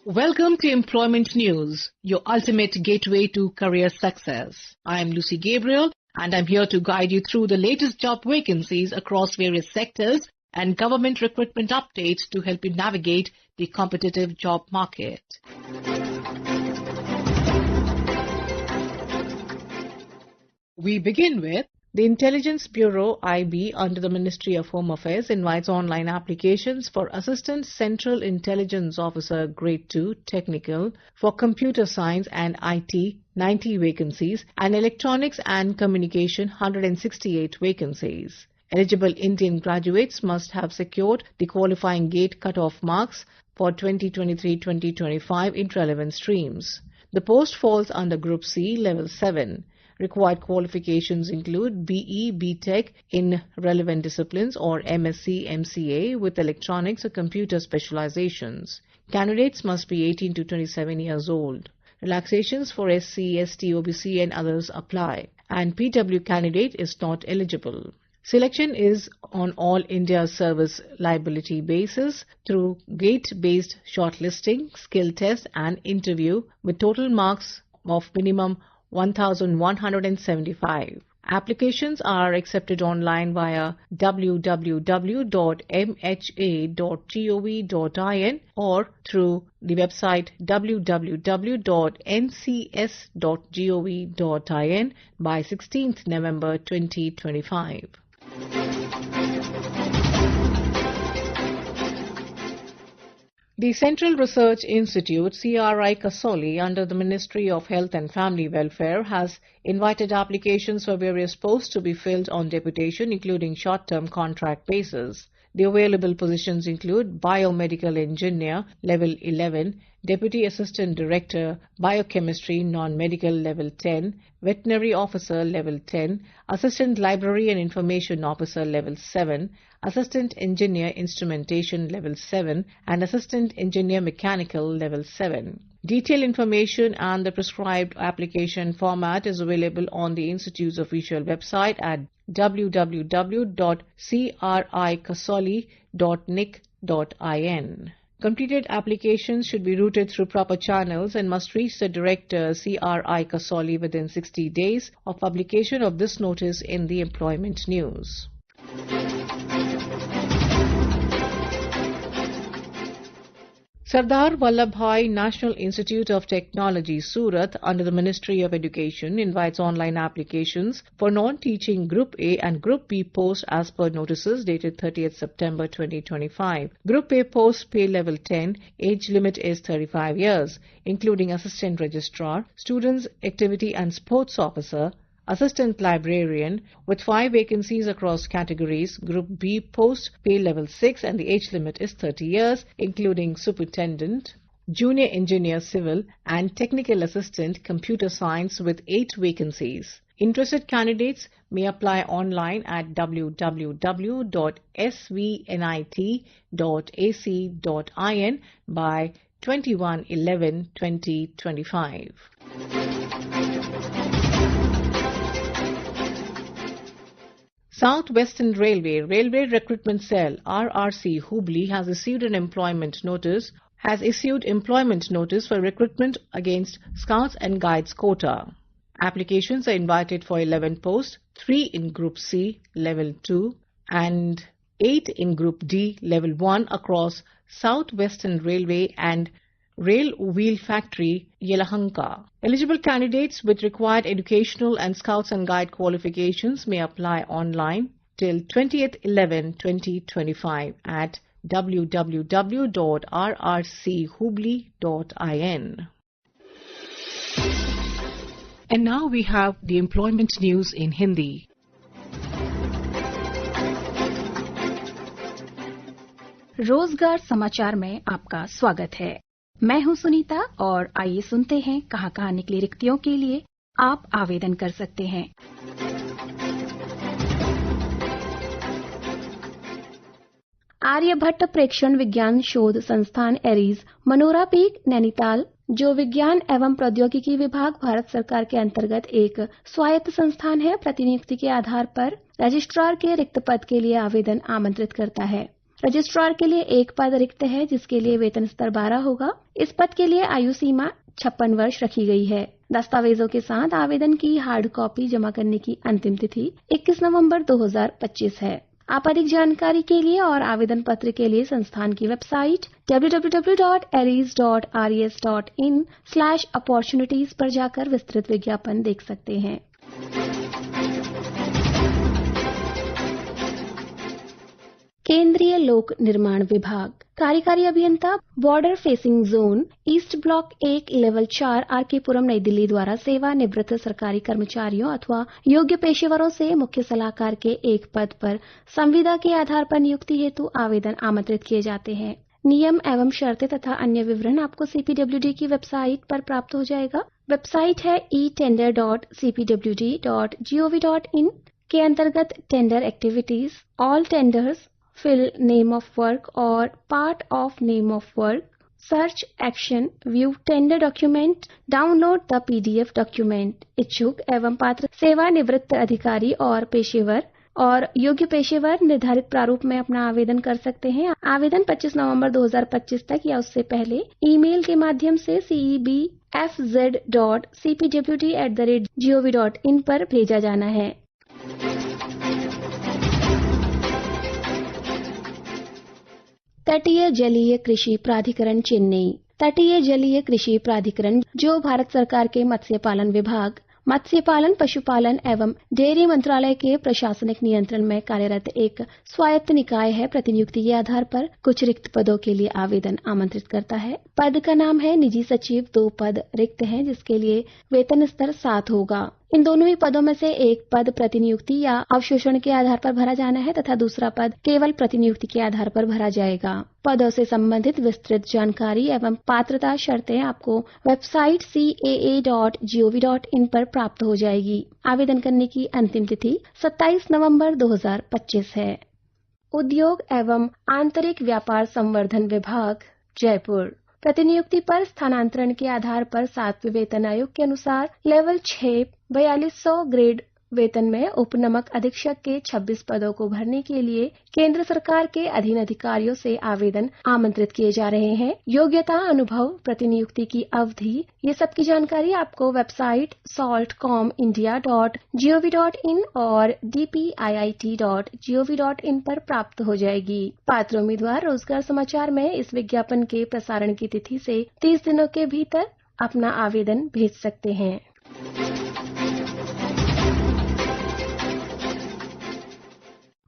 Welcome to Employment News, your ultimate gateway to career success. I am Lucy Gabriel and I'm here to guide you through the latest job vacancies across various sectors and government recruitment updates to help you navigate the competitive job market. We begin with the Intelligence Bureau IB under the Ministry of Home Affairs invites online applications for Assistant Central Intelligence Officer Grade 2 Technical for Computer Science and IT 90 vacancies and Electronics and Communication 168 vacancies. Eligible Indian graduates must have secured the qualifying gate cut-off marks for 2023-2025 in relevant streams. The post falls under Group C, Level 7. Required qualifications include BE, BTech in relevant disciplines or MSc, MCA with electronics or computer specializations. Candidates must be 18 to 27 years old. Relaxations for SC, ST, OBC and others apply. And PW candidate is not eligible. Selection is on all India service liability basis through gate-based shortlisting, skill test and interview with total marks of minimum 1,175. Applications are accepted online via www.mha.gov.in or through the website www.ncs.gov.in by 16th November 2025. The Central Research Institute, CRI Kasoli, under the Ministry of Health and Family Welfare, has invited applications for various posts to be filled on deputation, including short-term contract basis. The available positions include Biomedical Engineer, Level 11, Deputy Assistant Director, Biochemistry, Non-Medical, Level 10, Veterinary Officer, Level 10, Assistant Library and Information Officer, Level 7, Assistant Engineer Instrumentation, Level 7, and Assistant Engineer Mechanical, Level 7. Detailed information and the prescribed application format is available on the Institute's official website at www.crikasoli.nic.in. Completed applications should be routed through proper channels and must reach the Director CRI Kasoli within 60 days of publication of this notice in the Employment News. Sardar Vallabhbhai National Institute of Technology, Surat, under the Ministry of Education, invites online applications for non-teaching Group A and Group B posts as per notices dated 30th September 2025. Group A posts pay level 10, age limit is 35 years, including Assistant Registrar, Students Activity and Sports Officer, Assistant Librarian, with 5 vacancies across categories. Group B post pay level 6 and the age limit is 30 years, including Superintendent, Junior Engineer Civil and Technical Assistant Computer Science with 8 vacancies. Interested candidates may apply online at www.svnit.ac.in by 21/11/2025. South Western Railway Recruitment Cell RRC Hubli has issued employment notice for recruitment against Scouts and Guides quota. Applications are invited for 11 posts, 3 in Group C Level 2 and 8 in Group D Level 1 across South Western Railway and Rail Wheel Factory, Yelahanka. Eligible candidates with required educational and Scouts and Guide qualifications may apply online till 20th/11/2025 at www.rrchubli.in. And now we have the employment news in Hindi. रोजगार समाचार में आपका स्वागत है। मैं हूं सुनीता और आइए सुनते हैं कहां निकली रिक्तियों के लिए आप आवेदन कर सकते हैं। आर्यभट्ट प्रेक्षण विज्ञान शोध संस्थान एरीज, मनोरा पीक, नैनीताल, जो विज्ञान एवं प्रौद्योगिकी विभाग भारत सरकार के अंतर्गत एक स्वायत्त संस्थान है, प्रतिनियुक्ति के आधार पर रजिस्ट्रार के रिक्त पद के लिए आवेदन आमंत्रित करता है। रजिस्ट्रार के लिए एक पद रिक्त है जिसके लिए वेतन स्तर 12 होगा। इस पद के लिए आयु सीमा 56 वर्ष रखी गई है। दस्तावेजों के साथ आवेदन की हार्ड कॉपी जमा करने की अंतिम तिथि 21 नवंबर 2025 है। आप अधिक जानकारी के लिए और आवेदन पत्र के लिए संस्थान की वेबसाइट www.aries.res.in/opportunities पर जाकर विस्तृत विज्ञापन देख सकते हैं। केंद्रीय लोक निर्माण विभाग कार्यकारी अभियंता border facing zone east block 1 level 4 RK Puram नई दिल्ली द्वारा सेवानिवृत्त सरकारी कर्मचारियों अथवा योग्य पेशेवरों से मुख्य सलाहकार के एक पद पर संविदा के आधार पर नियुक्ति हेतु आवेदन आमंत्रित किए जाते हैं। नियम एवं शर्तें तथा अन्य विवरण आपको CPWD की वेबसाइट पर प्राप्त हो जाएगा। वेबसाइट है etender.cpwd.gov.in के अंतर्गत tender activities, all tenders, fill name of work और part of name of work, search action, view tender document, download the PDF document. इच्छुक एवं पात्र सेवानिवृत्त अधिकारी और पेशेवर और योग्य पेशेवर निर्धारित प्रारूप में अपना आवेदन कर सकते हैं। आवेदन 25 नवंबर 2025 तक या उससे पहले ईमेल के माध्यम से cebfz.cpwd@gov.in पर भेजा जाना है। तटीय जलीय कृषि प्राधिकरण चेन्नई। तटीय जलीय कृषि प्राधिकरण जो भारत सरकार के मत्स्य पालन विभाग, मत्स्य पालन, पशुपालन एवं डेयरी मंत्रालय के प्रशासनिक नियंत्रण में कार्यरत एक स्वायत्त निकाय है, प्रतिनियुक्ति के आधार पर कुछ रिक्त पदों के लिए आवेदन आमंत्रित करता है। पद का नाम है निजी सचिव। 2 पद रिक्त हैं जिसके लिए वेतन स्तर 7 होगा। इन दोनों ही पदों में से एक पद प्रतिनियुक्ति या अवशोषण के आधार पर भरा जाना है तथा दूसरा पद केवल प्रतिनियुक्ति के आधार पर भरा जाएगा। पदों से संबंधित विस्तृत जानकारी एवं पात्रता शर्तें आपको वेबसाइट caa.gov.in पर प्राप्त हो जाएगी। आवेदन करने की अंतिम तिथि 27 नवंबर 2025 है। उद्योग एवं आंतरिक व्यापार संवर्धन विभाग, जयपुर। प्रतिनियुक्ति पर स्थानांतरण के आधार पर 7वें वेतन आयोग के अनुसार लेवल 6 4200 ग्रेड वेतन में उप नमक अधीक्षक के 26 पदों को भरने के लिए केंद्र सरकार के अधीन अधिकारियों से आवेदन आमंत्रित किए जा रहे हैं। योग्यता, अनुभव, प्रतिनियुक्ति की अवधि, ये सब की जानकारी आपको वेबसाइट saltcomindia.gov.in और dpiit.gov.in पर प्राप्त हो जाएगी। पात्र उम्मीदवार रोजगार समाचार में इस विज्ञापन के प्रसारण की तिथि से 30 दिनों के भीतर अपना आवेदन भेज सकते हैं।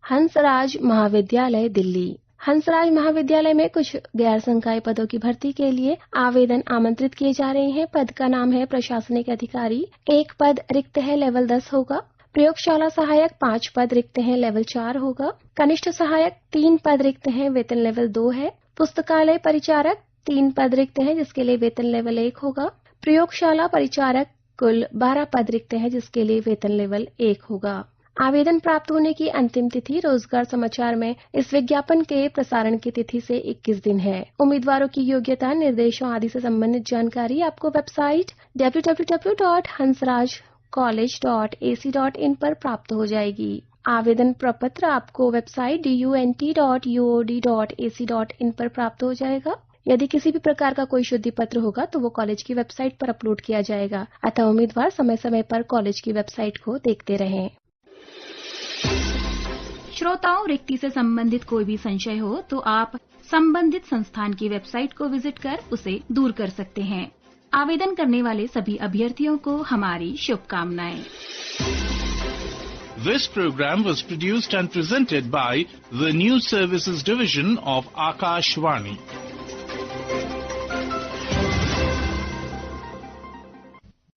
हंसराज महाविद्यालय, दिल्ली। हंसराज महाविद्यालय में कुछ गैर संकाय पदों की भर्ती के लिए आवेदन आमंत्रित किए जा रहे हैं। पद का नाम है प्रशासनिक अधिकारी। एक पद रिक्त है, लेवल 10 होगा। प्रयोगशाला सहायक 5 पद रिक्त हैं, लेवल 4 होगा। कनिष्ठ सहायक 3 पद रिक्त हैं, वेतन लेवल 2 है। पुस्तकालय परिचारक 3 पद रिक्त हैं जिसके लिए वेतन लेवल 1 होगा। प्रयोगशाला परिचारक कुल 12 पद रिक्त हैं जिसके लिए वेतन लेवल 1 होगा। आवेदन प्राप्त होने की अंतिम तिथि रोजगार समाचार में इस विज्ञापन के प्रसारण की तिथि से 21 दिन है। उम्मीदवारों की योग्यता, निर्देशों आदि से संबंधित जानकारी आपको वेबसाइट www.hansrajcollege.ac.in पर प्राप्त हो जाएगी। आवेदन प्रपत्र आपको वेबसाइट dunt.uod.ac.in पर प्राप्त हो जाएगा। यदि किसी भी प्रकार का कोई शुद्धि पत्र होगा तो वो कॉलेज की वेबसाइट पर अपलोड किया जाएगा। अतः उम्मीदवार समय समय पर कॉलेज की वेबसाइट को देखते रहें। श्रोताओं, रिक्ति से संबंधित कोई भी संशय हो तो आप संबंधित संस्थान की वेबसाइट को विजिट कर उसे दूर कर सकते हैं। आवेदन करने वाले सभी अभ्यर्थियों को हमारी शुभकामनाएं। This program was produced and presented by the News Services Division of Akashvani.